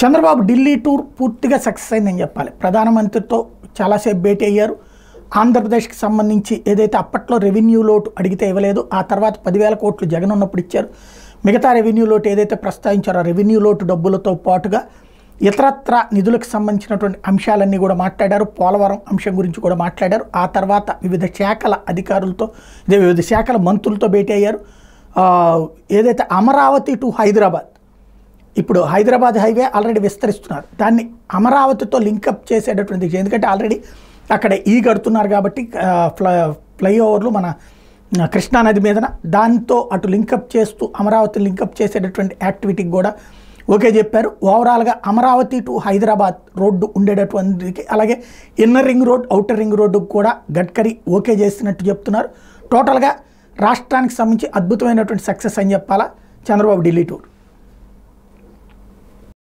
Chandrababu Delhi tour పూర్తిగా success అయిందని చెప్పాలి. ప్రధానమంత్రితో చాలాసేపు భేటీ అయ్యారు. ఆంధ్రప్రదేశ్కి సంబంధించి ఏదైతే అప్పట్లో రెవెన్యూ లోటు అడిగితే ఇవ్వలేదు, ఆ తర్వాత 10,000 కోట్లు జగన్ ఉన్నప్పుడు ఇచ్చారు. మిగతా రెవెన్యూ లోటు ఏదైతే ప్రస్తావించారో ఆ రెవెన్యూ లోటు డబ్బులతో పాటుగా ఇతరత్ర నిధులకు సంబంధించినటువంటి అంశాలన్నీ కూడా మాట్లాడారు. పోలవరం అంశం గురించి కూడా మాట్లాడారు. ఆ తర్వాత వివిధ శాఖల అధికారులతో వివిధ శాఖల మంత్రులతో భేటీ అయ్యారు. ఏదైతే అమరావతి టు హైదరాబాద్, ఇప్పుడు హైదరాబాద్ హైవే ఆల్రెడీ విస్తరిస్తున్నారు, దాన్ని అమరావతితో లింకప్ చేసేటటువంటి, ఎందుకంటే ఆల్రెడీ అక్కడ కడుతున్నారు కాబట్టి ఫ్లైఓవర్లు మన కృష్ణానది మీదన, దాంతో అటు లింకప్ చేస్తూ అమరావతి లింకప్ చేసేటటువంటి యాక్టివిటీకి కూడా ఓకే చెప్పారు. ఓవరాల్గా అమరావతి టు హైదరాబాద్ రోడ్డు ఉండేటటువంటికి, అలాగే inner ring road outer ring రోడ్డుకు కూడా గడ్కరీ ఓకే చేసినట్టు చెప్తున్నారు. టోటల్గా రాష్ట్రానికి సంబంధించి అద్భుతమైనటువంటి సక్సెస్ అని చెప్పాలా చంద్రబాబు ఢిల్లీ టూర్.